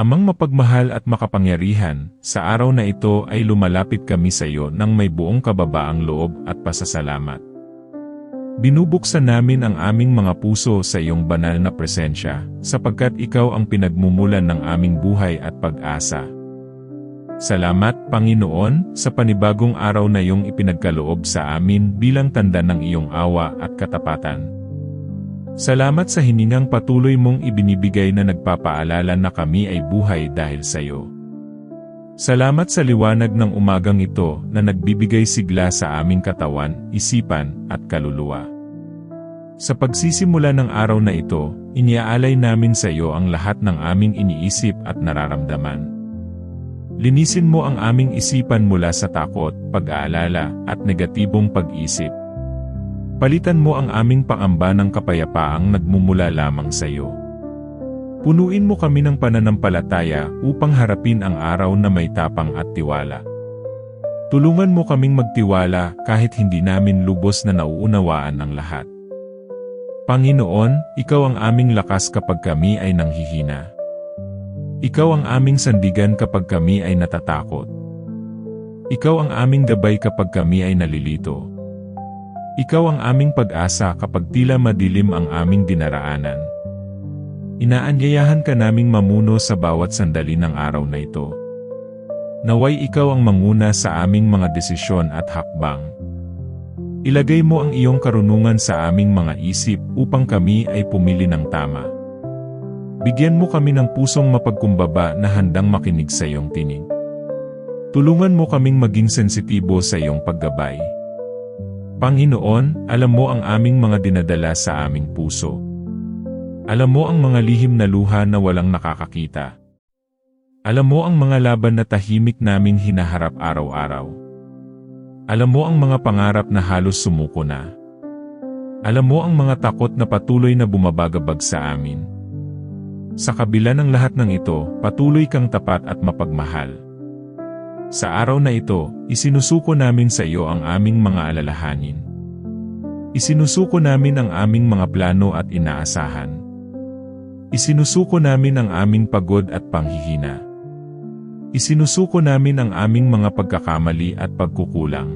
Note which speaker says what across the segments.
Speaker 1: Amang mapagmahal at makapangyarihan, sa araw na ito ay lumalapit kami sa iyo ng may buong kababaang loob at pasasalamat. Binubuksan namin ang aming mga puso sa iyong banal na presensya, sapagkat ikaw ang pinagmumulan ng aming buhay at pag-asa. Salamat, Panginoon, sa panibagong araw na iyong ipinagkaloob sa amin bilang tanda ng iyong awa at katapatan. Salamat sa hiningang patuloy mong ibinibigay na nagpapaalala na kami ay buhay dahil sa iyo. Salamat sa liwanag ng umagang ito na nagbibigay sigla sa aming katawan, isipan, at kaluluwa. Sa pagsisimula ng araw na ito, iniaalay namin sa iyo ang lahat ng aming iniisip at nararamdaman. Linisin mo ang aming isipan mula sa takot, pag-aalala, at negatibong pag-isip. Palitan mo ang aming pangamba ng kapayapaang nagmumula lamang sa iyo. Punuin mo kami ng pananampalataya upang harapin ang araw na may tapang at tiwala. Tulungan mo kaming magtiwala kahit hindi namin lubos na nauunawaan ang lahat. Panginoon, ikaw ang aming lakas kapag kami ay nanghihina. Ikaw ang aming sandigan kapag kami ay natatakot. Ikaw ang aming gabay kapag kami ay nalilito. Ikaw ang aming pag-asa kapag tila madilim ang aming dinaraanan. Inaanyayahan ka naming mamuno sa bawat sandali ng araw na ito. Naway ikaw ang manguna sa aming mga desisyon at hakbang. Ilagay mo ang iyong karunungan sa aming mga isip upang kami ay pumili ng tama. Bigyan mo kami ng pusong mapagkumbaba na handang makinig sa iyong tinig. Tulungan mo kaming maging sensitibo sa iyong paggabay. Panginoon, alam mo ang aming mga dinadala sa aming puso. Alam mo ang mga lihim na luha na walang nakakakita. Alam mo ang mga laban na tahimik naming hinaharap araw-araw. Alam mo ang mga pangarap na halos sumuko na. Alam mo ang mga takot na patuloy na bumabagabag sa amin. Sa kabila ng lahat ng ito, patuloy kang tapat at mapagmahal. Sa araw na ito, isinusuko namin sa iyo ang aming mga alalahanin. Isinusuko namin ang aming mga plano at inaasahan. Isinusuko namin ang aming pagod at panghihina. Isinusuko namin ang aming mga pagkakamali at pagkukulang.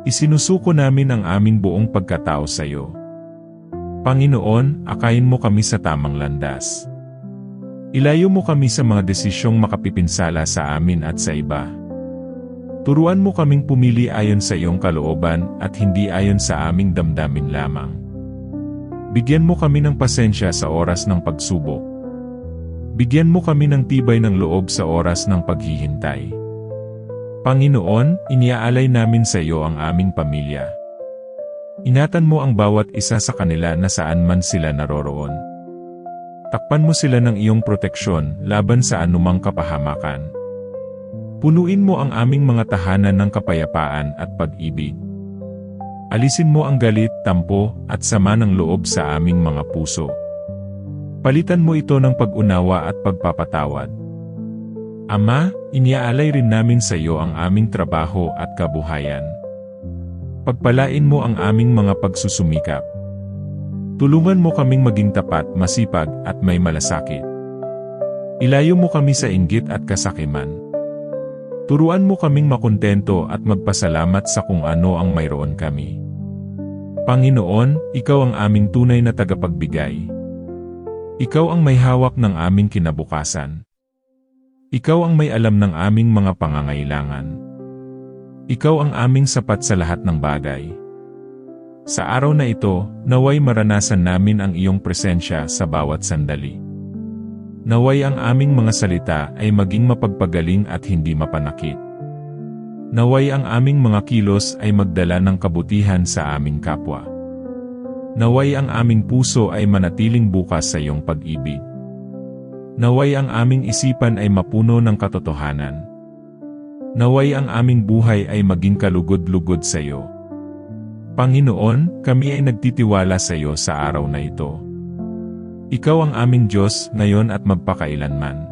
Speaker 1: Isinusuko namin ang aming buong pagkatao sa iyo. Panginoon, akayin mo kami sa tamang landas. Ilayo mo kami sa mga desisyong makapipinsala sa amin at sa iba. Turuan mo kaming pumili ayon sa iyong kalooban at hindi ayon sa aming damdamin lamang. Bigyan mo kami ng pasensya sa oras ng pagsubok. Bigyan mo kami ng tibay ng loob sa oras ng paghihintay. Panginoon, iniaalay namin sa iyo ang aming pamilya. Ingatan mo ang bawat isa sa kanila na saan man sila naroroon. Takpan mo sila ng iyong proteksyon laban sa anumang kapahamakan. Punuin mo ang aming mga tahanan ng kapayapaan at pag-ibig. Alisin mo ang galit, tampo, at sama ng loob sa aming mga puso. Palitan mo ito ng pag-unawa at pagpapatawad. Ama, iniaalay rin namin sa iyo ang aming trabaho at kabuhayan. Pagpalain mo ang aming mga pagsusumikap. Tulungan mo kaming maging tapat, masipag, at may malasakit. Ilayo mo kami sa inggit at kasakiman. Turuan mo kaming makontento at magpasalamat sa kung ano ang mayroon kami. Panginoon, ikaw ang aming tunay na tagapagbigay. Ikaw ang may hawak ng aming kinabukasan. Ikaw ang may alam ng aming mga pangangailangan. Ikaw ang aming sapat sa lahat ng bagay. Sa araw na ito, naway maranasan namin ang iyong presensya sa bawat sandali. Naway ang aming mga salita ay maging mapagpagaling at hindi mapanakit. Naway ang aming mga kilos ay magdala ng kabutihan sa aming kapwa. Naway ang aming puso ay manatiling bukas sa iyong pag-ibig. Naway ang aming isipan ay mapuno ng katotohanan. Naway ang aming buhay ay maging kalugod-lugod sa iyo. Panginoon, kami ay nagtitiwala sa iyo sa araw na ito. Ikaw ang aming Diyos ngayon at magpakailanman.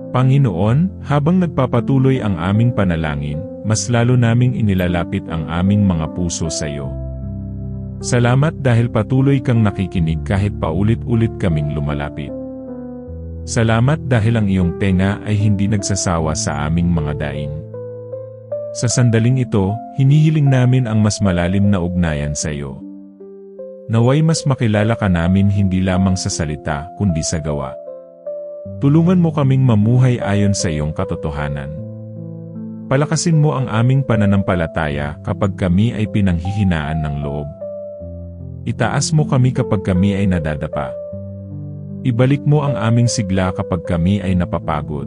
Speaker 1: Panginoon, habang nagpapatuloy ang aming panalangin, mas lalo naming inilalapit ang aming mga puso sa iyo. Salamat dahil patuloy kang nakikinig kahit paulit-ulit kaming lumalapit. Salamat dahil ang iyong tenga ay hindi nagsasawa sa aming mga daing. Sa sandaling ito, hinihiling namin ang mas malalim na ugnayan sa iyo. Naway mas makilala ka namin hindi lamang sa salita kundi sa gawa. Tulungan mo kaming mamuhay ayon sa iyong katotohanan. Palakasin mo ang aming pananampalataya kapag kami ay pinanghihinaan ng loob. Itaas mo kami kapag kami ay nadadapa. Ibalik mo ang aming sigla kapag kami ay napapagod.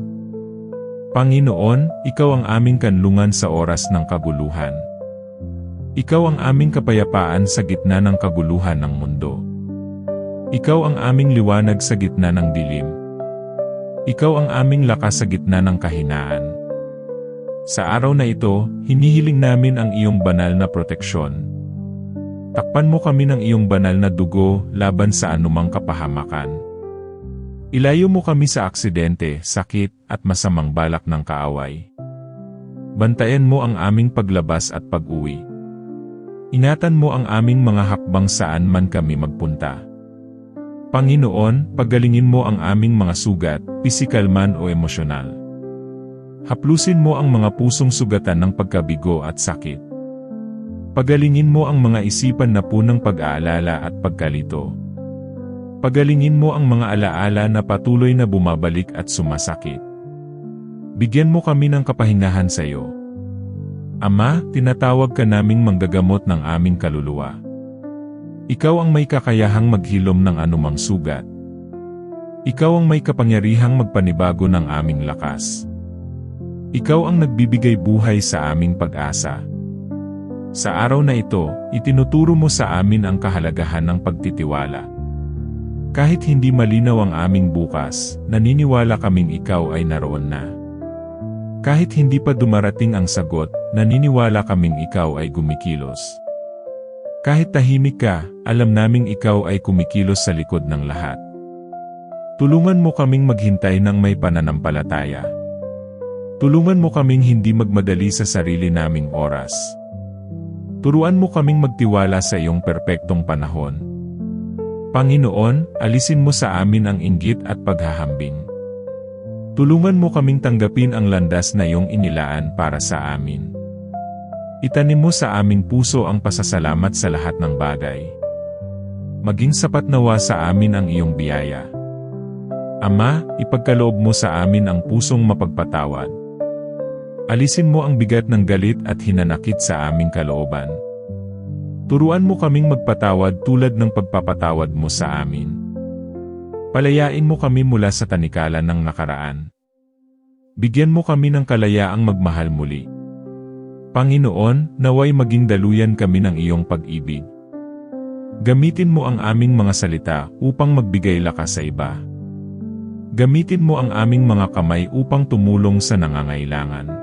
Speaker 1: Panginoon, Ikaw ang aming kanlungan sa oras ng kaguluhan. Ikaw ang aming kapayapaan sa gitna ng kaguluhan ng mundo. Ikaw ang aming liwanag sa gitna ng dilim. Ikaw ang aming lakas sa gitna ng kahinaan. Sa araw na ito, hinihiling namin ang iyong banal na proteksyon. Takpan mo kami ng iyong banal na dugo laban sa anumang kapahamakan. Ilayo mo kami sa aksidente, sakit, at masamang balak ng kaaway. Bantayan mo ang aming paglabas at pag-uwi. Ingatan mo ang aming mga hakbang saan man kami magpunta. Panginoon, pagalingin mo ang aming mga sugat, pisikal man o emosyonal. Haplusin mo ang mga pusong sugatan ng pagkabigo at sakit. Pagalingin mo ang mga isipan na punang pag-aalala at pagkalito. Pagalingin mo ang mga alaala na patuloy na bumabalik at sumasakit. Bigyan mo kami ng kapahingahan sa iyo. Ama, tinatawag ka naming manggagamot ng aming kaluluwa. Ikaw ang may kakayahang maghilom ng anumang sugat. Ikaw ang may kapangyarihang magpanibago ng aming lakas. Ikaw ang nagbibigay buhay sa aming pag-asa. Sa araw na ito, itinuturo mo sa amin ang kahalagahan ng pagtitiwala. Kahit hindi malinaw ang aming bukas, naniniwala kaming ikaw ay naroon na. Kahit hindi pa dumarating ang sagot, naniniwala kaming ikaw ay gumikilos. Kahit tahimik ka, alam naming ikaw ay kumikilos sa likod ng lahat. Tulungan mo kaming maghintay ng may pananampalataya. Tulungan mo kaming hindi magmadali sa sarili naming oras. Turuan mo kaming magtiwala sa iyong perpektong panahon. Panginoon, alisin mo sa amin ang inggit at paghahambing. Tulungan mo kaming tanggapin ang landas na iyong inilaan para sa amin. Itanim mo sa aming puso ang pasasalamat sa lahat ng bagay. Maging sapat nawa sa amin ang iyong biyaya. Ama, ipagkaloob mo sa amin ang pusong mapagpatawad. Alisin mo ang bigat ng galit at hinanakit sa aming kalooban. Turuan mo kaming magpatawad tulad ng pagpapatawad mo sa amin. Palayain mo kami mula sa tanikalan ng nakaraan. Bigyan mo kami ng kalayaang magmahal muli. Panginoon, naway maging daluyan kami ng iyong pag-ibig. Gamitin mo ang aming mga salita upang magbigay lakas sa iba. Gamitin mo ang aming mga kamay upang tumulong sa nangangailangan.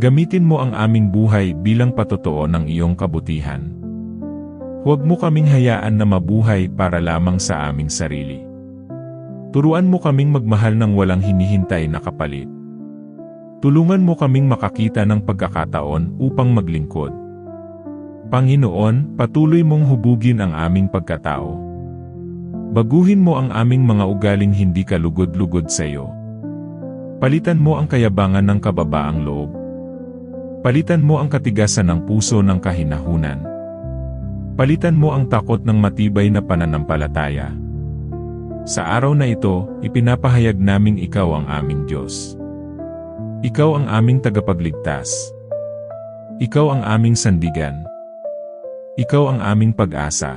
Speaker 1: Gamitin mo ang aming buhay bilang patotoo ng iyong kabutihan. Huwag mo kaming hayaan na mabuhay para lamang sa aming sarili. Turuan mo kaming magmahal ng walang hinihintay na kapalit. Tulungan mo kaming makakita ng pagkakataon upang maglingkod. Panginoon, patuloy mong hubugin ang aming pagkatao. Baguhin mo ang aming mga ugaling hindi kalugod-lugod sa iyo. Palitan mo ang kayabangan ng kababaang loob. Palitan mo ang katigasan ng puso ng kahinahunan. Palitan mo ang takot ng matibay na pananampalataya. Sa araw na ito, ipinapahayag naming ikaw ang aming Diyos. Ikaw ang aming tagapagligtas. Ikaw ang aming sandigan. Ikaw ang aming pag-asa.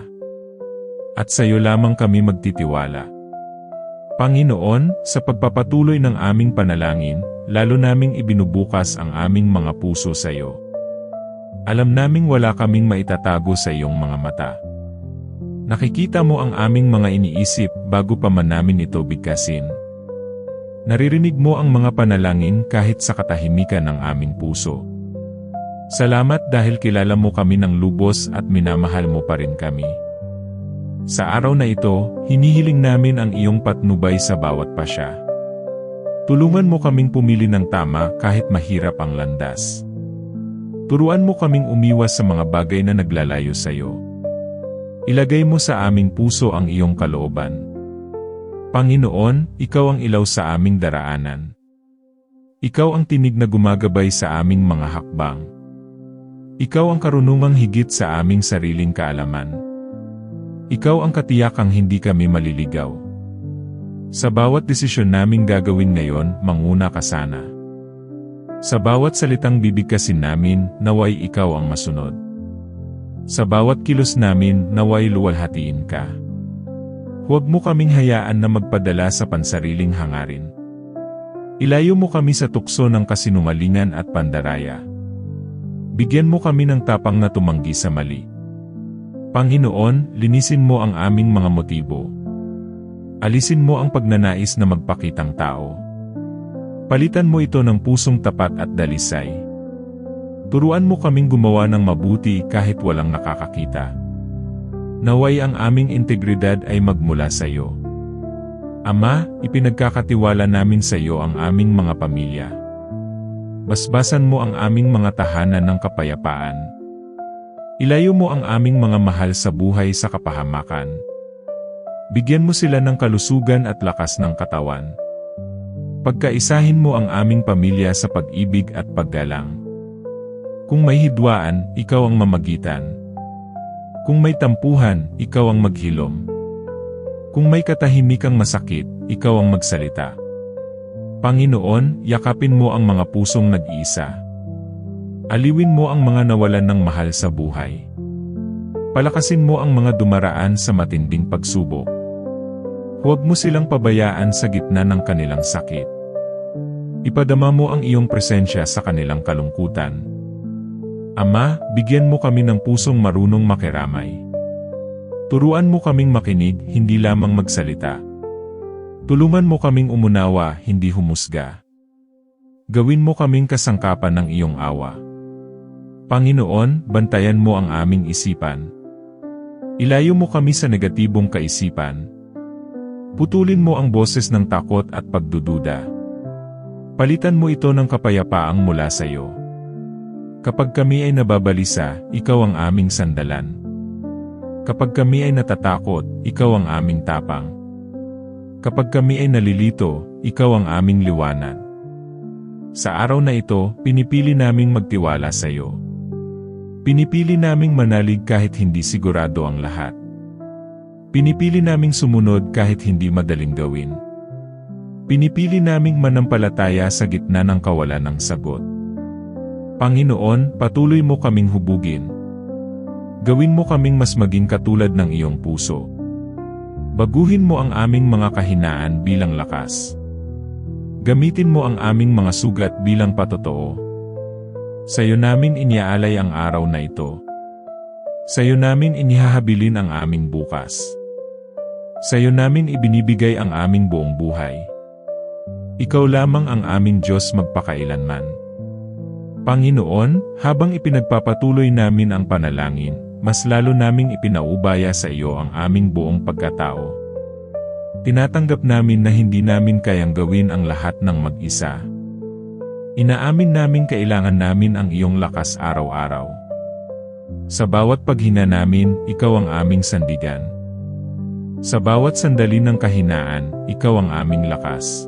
Speaker 1: At sa iyo lamang kami magtitiwala. Panginoon, sa pagpapatuloy ng aming panalangin, lalo naming ibinubukas ang aming mga puso sa iyo. Alam naming wala kaming maitatago sa iyong mga mata. Nakikita mo ang aming mga iniisip bago pa man namin ito bigkasin. Naririnig mo ang mga panalangin kahit sa katahimikan ng aming puso. Salamat dahil kilala mo kami ng lubos at minamahal mo pa rin kami. Sa araw na ito, hinihiling namin ang iyong patnubay sa bawat pasya. Tulungan mo kaming pumili ng tama kahit mahirap ang landas. Turuan mo kaming umiwas sa mga bagay na naglalayo sa iyo. Ilagay mo sa aming puso ang iyong kalooban. Panginoon, Ikaw ang ilaw sa aming daraanan. Ikaw ang tinig na gumagabay sa aming mga hakbang. Ikaw ang karunungang higit sa aming sariling kaalaman. Ikaw ang katiyakang hindi kami maliligaw. Sa bawat desisyon naming gagawin ngayon, manguna ka sana. Sa bawat salitang bibigkasin namin, naway Ikaw ang masunod. Sa bawat kilos namin, naway luwalhatiin ka. Huwag mo kaming hayaan na magpadala sa pansariling hangarin. Ilayo mo kami sa tukso ng kasinungalingan at pandaraya. Bigyan mo kami ng tapang na tumanggi sa mali. Panginoon, linisin mo ang aming mga motibo. Alisin mo ang pagnanais na magpakitang tao. Palitan mo ito ng pusong tapat at dalisay. Turuan mo kaming gumawa ng mabuti kahit walang nakakakita. Naway ang aming integridad ay magmula sa iyo. Ama, ipinagkakatiwala namin sa iyo ang aming mga pamilya. Basbasan mo ang aming mga tahanan ng kapayapaan. Ilayo mo ang aming mga mahal sa buhay sa kapahamakan. Bigyan mo sila ng kalusugan at lakas ng katawan. Pagkaisahin mo ang aming pamilya sa pag-ibig at paggalang. Kung may hidwaan, Ikaw ang mamagitan. Kung may tampuhan, Ikaw ang maghilom. Kung may katahimikang masakit, Ikaw ang magsalita. Panginoon, yakapin mo ang mga pusong nag-iisa. Aliwin mo ang mga nawalan ng mahal sa buhay. Palakasin mo ang mga dumaraan sa matinding pagsubok. Huwag mo silang pabayaan sa gitna ng kanilang sakit. Ipadama mo ang iyong presensya sa kanilang kalungkutan. Ama, bigyan mo kami ng pusong marunong makiramay. Turuan mo kaming makinig, hindi lamang magsalita. Tulungan mo kaming umunawa, hindi humusga. Gawin mo kaming kasangkapan ng iyong awa. Panginoon, bantayan mo ang aming isipan. Ilayo mo kami sa negatibong kaisipan. Putulin mo ang boses ng takot at pagdududa. Palitan mo ito ng kapayapaang mula sa iyo. Kapag kami ay nababalisa, Ikaw ang aming sandalan. Kapag kami ay natatakot, Ikaw ang aming tapang. Kapag kami ay nalilito, Ikaw ang aming liwanag. Sa araw na ito, pinipili naming magtiwala sa iyo. Pinipili naming manalig kahit hindi sigurado ang lahat. Pinipili naming sumunod kahit hindi madaling gawin. Pinipili naming manampalataya sa gitna ng kawalan ng sagot. Panginoon, patuloy mo kaming hubugin. Gawin mo kaming mas maging katulad ng iyong puso. Baguhin mo ang aming mga kahinaan bilang lakas. Gamitin mo ang aming mga sugat bilang patotoo. Sa iyo namin iniaalay ang araw na ito. Sa iyo namin inihahabilin ang aming bukas. Sa iyo namin ibinibigay ang aming buong buhay. Ikaw lamang ang aming Diyos magpakailanman. Panginoon, habang ipinagpapatuloy namin ang panalangin, mas lalo naming ipinaubaya sa iyo ang aming buong pagkatao. Tinatanggap namin na hindi namin kayang gawin ang lahat ng mag-isa. Inaamin naming kailangan namin ang iyong lakas araw-araw. Sa bawat paghina namin, Ikaw ang aming sandigan. Sa bawat sandali ng kahinaan, Ikaw ang aming lakas.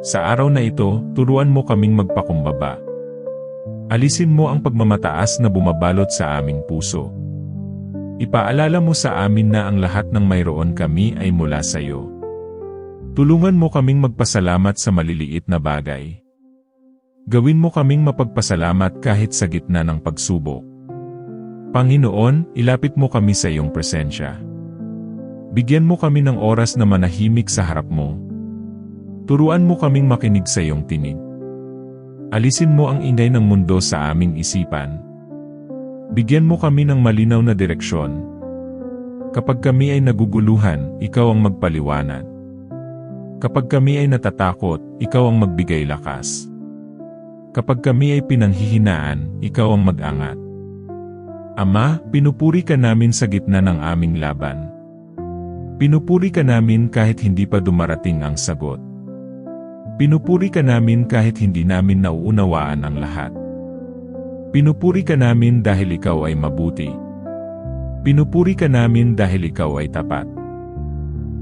Speaker 1: Sa araw na ito, turuan mo kaming magpakumbaba. Alisin mo ang pagmamataas na bumabalot sa aming puso. Ipaalala mo sa amin na ang lahat ng mayroon kami ay mula sa iyo. Tulungan mo kaming magpasalamat sa maliliit na bagay. Gawin mo kaming mapagpasalamat kahit sa gitna ng pagsubok. Panginoon, ilapit mo kami sa iyong presensya. Bigyan mo kami ng oras na manahimik sa harap mo. Turuan mo kaming makinig sa iyong tinig. Alisin mo ang ingay ng mundo sa aming isipan. Bigyan mo kami ng malinaw na direksyon. Kapag kami ay naguguluhan, Ikaw ang magpaliwanag. Kapag kami ay natatakot, Ikaw ang magbigay lakas. Kapag kami ay pinanghihinaan, Ikaw ang mag-angat. Ama, pinupuri ka namin sa gitna ng aming laban. Pinupuri ka namin kahit hindi pa dumarating ang sagot. Pinupuri ka namin kahit hindi namin nauunawaan ang lahat. Pinupuri ka namin dahil Ikaw ay mabuti. Pinupuri ka namin dahil Ikaw ay tapat.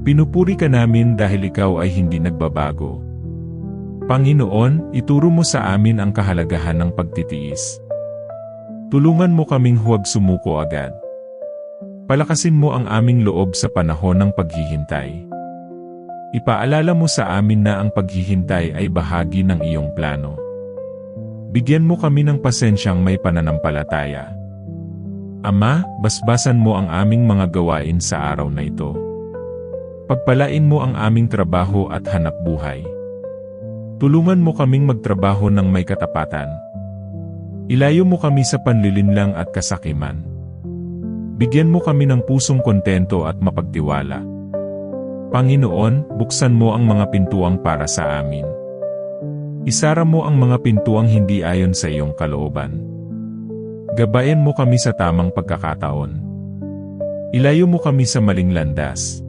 Speaker 1: Pinupuri ka namin dahil ikaw ay hindi nagbabago. Panginoon, ituro mo sa amin ang kahalagahan ng pagtitiis. Tulungan mo kaming huwag sumuko agad. Palakasin mo ang aming loob sa panahon ng paghihintay. Ipaalala mo sa amin na ang paghihintay ay bahagi ng iyong plano. Bigyan mo kami ng pasensyang may pananampalataya. Ama, basbasan mo ang aming mga gawain sa araw na ito. Pagpalain mo ang aming trabaho at hanapbuhay. Tulungan mo kaming magtrabaho ng may katapatan. Ilayo mo kami sa panlilinlang at kasakiman. Bigyan mo kami ng pusong kontento at mapagtiwala. Panginoon, buksan mo ang mga pintuang para sa amin. Isara mo ang mga pintuang hindi ayon sa iyong kalooban. Gabayan mo kami sa tamang pagkakataon. Ilayo mo kami sa maling landas.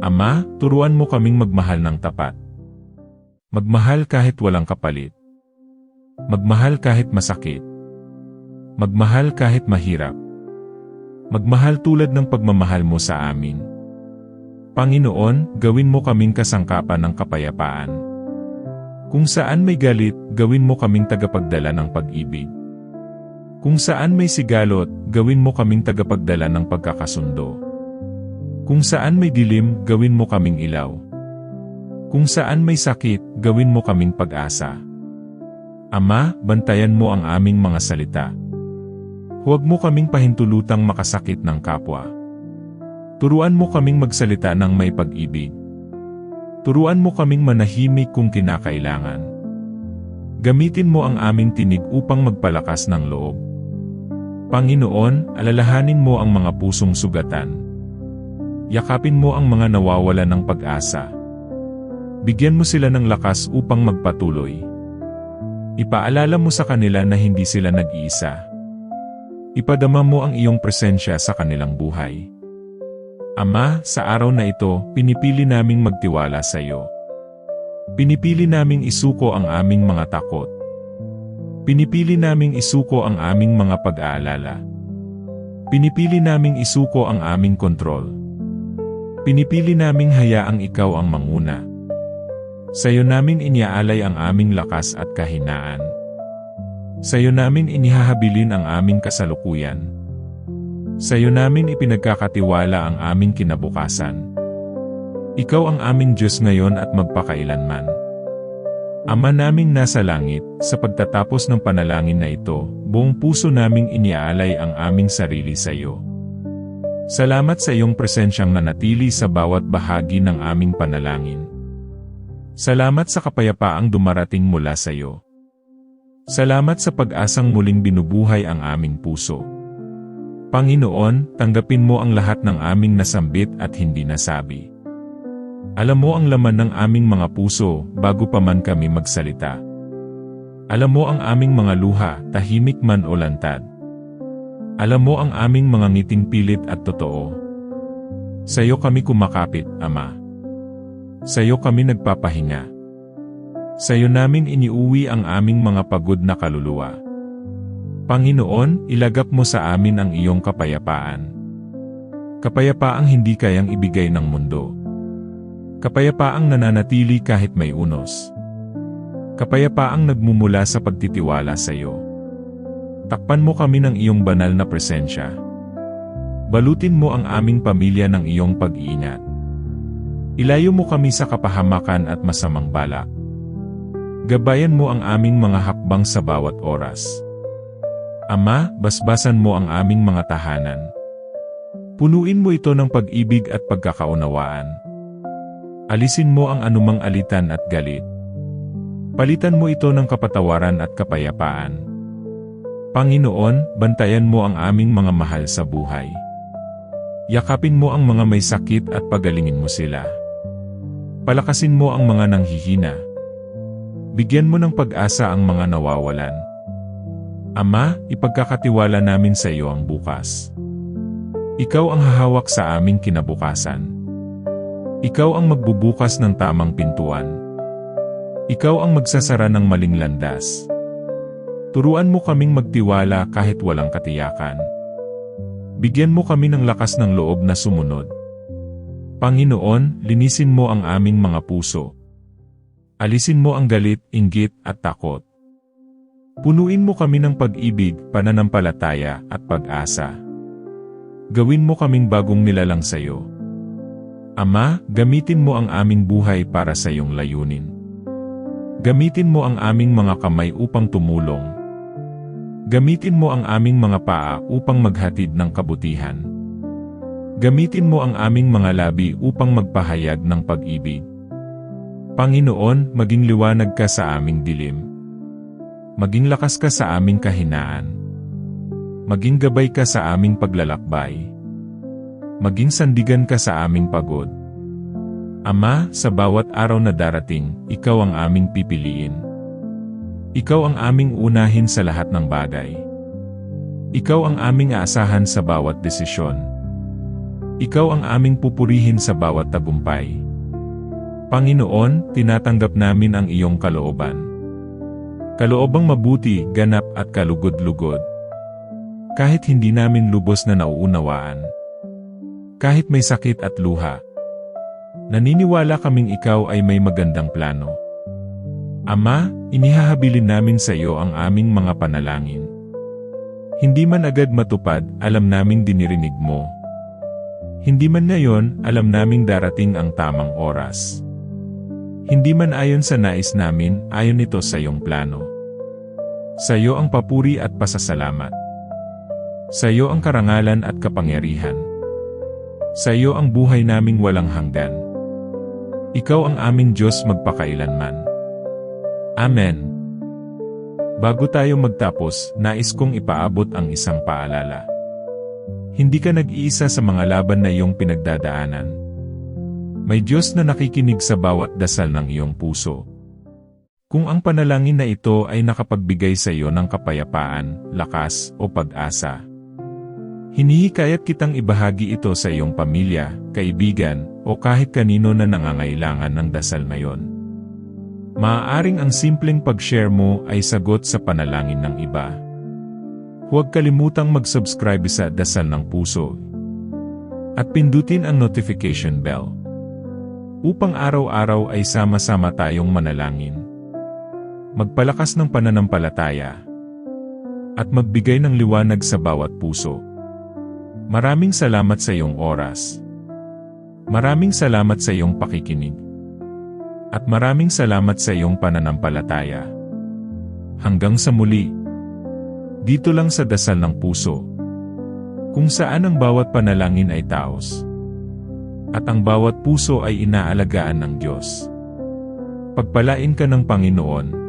Speaker 1: Ama, turuan mo kaming magmahal ng tapat. Magmahal kahit walang kapalit. Magmahal kahit masakit. Magmahal kahit mahirap. Magmahal tulad ng pagmamahal mo sa amin. Panginoon, gawin mo kaming kasangkapan ng kapayapaan. Kung saan may galit, gawin mo kaming tagapagdala ng pag-ibig. Kung saan may sigalot, gawin mo kaming tagapagdala ng pagkakasundo. Kung saan may dilim, gawin mo kaming ilaw. Kung saan may sakit, gawin mo kaming pag-asa. Ama, bantayan mo ang aming mga salita. Huwag mo kaming pahintulutang makasakit ng kapwa. Turuan mo kaming magsalita ng may pag-ibig. Turuan mo kaming manahimik kung kinakailangan. Gamitin mo ang aming tinig upang magpalakas ng loob. Panginoon, alalahanin mo ang mga pusong sugatan. Yakapin mo ang mga nawawalan ng pag-asa. Bigyan mo sila ng lakas upang magpatuloy. Ipaalala mo sa kanila na hindi sila nag-iisa. Ipadama mo ang iyong presensya sa kanilang buhay. Ama, sa araw na ito, pinipili naming magtiwala sa iyo. Pinipili naming isuko ang aming mga takot. Pinipili naming isuko ang aming mga pag-aalala. Pinipili naming isuko ang aming kontrol. Pinipili naming hayaang ikaw ang manguna. Sa iyo namin iniaalay ang aming lakas at kahinaan. Sa iyo namin inihahabilin ang aming kasalukuyan. Sa iyo namin ipinagkakatiwala ang aming kinabukasan. Ikaw ang aming Diyos ngayon at magpakailanman. Ama naming nasa langit, sa pagtatapos ng panalangin na ito, buong puso naming iniaalay ang aming sarili sa iyo. Salamat sa iyong presensyang nanatili sa bawat bahagi ng aming panalangin. Salamat sa kapayapaang dumarating mula sa iyo. Salamat sa pag-asang muling binubuhay ang aming puso. Panginoon, tanggapin mo ang lahat ng aming nasambit at hindi nasabi. Alam mo ang laman ng aming mga puso bago pa man kami magsalita. Alam mo ang aming mga luha, tahimik man o lantad. Alam mo ang aming mga ngiting pilit at totoo. Sa iyo kami kumakapit, Ama. Sa iyo kami nagpapahinga. Sa iyo namin iniuwi ang aming mga pagod na kaluluwa. Panginoon, ilagap mo sa amin ang iyong kapayapaan. Kapayapaang hindi kayang ibigay ng mundo. Kapayapaang nananatili kahit may unos. Kapayapaang nagmumula sa pagtitiwala sa iyo. Takpan mo kami ng iyong banal na presensya. Balutin mo ang aming pamilya ng iyong pag-iingat. Ilayo mo kami sa kapahamakan at masamang balak. Gabayan mo ang aming mga hakbang sa bawat oras. Ama, basbasan mo ang aming mga tahanan. Punuin mo ito ng pag-ibig at pagkakaunawaan. Alisin mo ang anumang alitan at galit. Palitan mo ito ng kapatawaran at kapayapaan. Panginoon, bantayan mo ang aming mga mahal sa buhay. Yakapin mo ang mga may sakit at pagalingin mo sila. Palakasin mo ang mga nanghihina. Bigyan mo ng pag-asa ang mga nawawalan. Ama, ipagkakatiwala namin sa iyo ang bukas. Ikaw ang hahawak sa aming kinabukasan. Ikaw ang magbubukas ng tamang pintuan. Ikaw ang magsasara ng maling landas. Turuan mo kaming magtiwala kahit walang katiyakan. Bigyan mo kami ng lakas ng loob na sumunod. Panginoon, linisin mo ang aming mga puso. Alisin mo ang galit, inggit, at takot. Punuin mo kami ng pag-ibig, pananampalataya, at pag-asa. Gawin mo kaming bagong nilalang sa iyo. Ama, gamitin mo ang aming buhay para sa iyong layunin. Gamitin mo ang aming mga kamay upang tumulong. Gamitin mo ang aming mga paa upang maghatid ng kabutihan. Gamitin mo ang aming mga labi upang magpahayag ng pag-ibig. Panginoon, maging liwanag ka sa aming dilim. Maging lakas ka sa aming kahinaan. Maging gabay ka sa aming paglalakbay. Maging sandigan ka sa aming pagod. Ama, sa bawat araw na darating, ikaw ang aming pipiliin. Ikaw ang aming unahin sa lahat ng bagay. Ikaw ang aming aasahan sa bawat desisyon. Ikaw ang aming pupurihin sa bawat tagumpay. Panginoon, tinatanggap namin ang iyong kalooban. Kaloobang mabuti, ganap at kalugod-lugod. Kahit hindi namin lubos na nauunawaan. Kahit may sakit at luha. Naniniwala kaming ikaw ay may magandang plano. Ama, inihahabilin namin sa iyo ang aming mga panalangin. Hindi man agad matupad, alam naming dinirinig mo. Hindi man ngayon, alam naming darating ang tamang oras. Hindi man ayon sa nais namin, ayon ito sa iyong plano. Sa iyo ang papuri at pasasalamat. Sa iyo ang karangalan at kapangyarihan. Sa iyo ang buhay naming walang hanggan. Ikaw ang aming Diyos magpakailanman. Amen. Bago tayo magtapos, nais kong ipaabot ang isang paalala. Hindi ka nag-iisa sa mga laban na iyong pinagdadaanan. May Diyos na nakikinig sa bawat dasal ng iyong puso. Kung ang panalangin na ito ay nakapagbigay sa iyo ng kapayapaan, lakas, o pag-asa, hinihikayat kitang ibahagi ito sa iyong pamilya, kaibigan, o kahit kanino na nangangailangan ng dasal na iyon. Maaaring ang simpleng pag-share mo ay sagot sa panalangin ng iba. Huwag kalimutang mag-subscribe sa Dasal ng Puso at pindutin ang notification bell upang araw-araw ay sama-sama tayong manalangin, magpalakas ng pananampalataya, at magbigay ng liwanag sa bawat puso. Maraming salamat sa iyong oras. Maraming salamat sa iyong pakikinig. At maraming salamat sa iyong pananampalataya. Hanggang sa muli. Dito lang sa Dasal ng Puso, kung saan ang bawat panalangin ay taos, at ang bawat puso ay inaalagaan ng Diyos. Pagpalain ka ng Panginoon.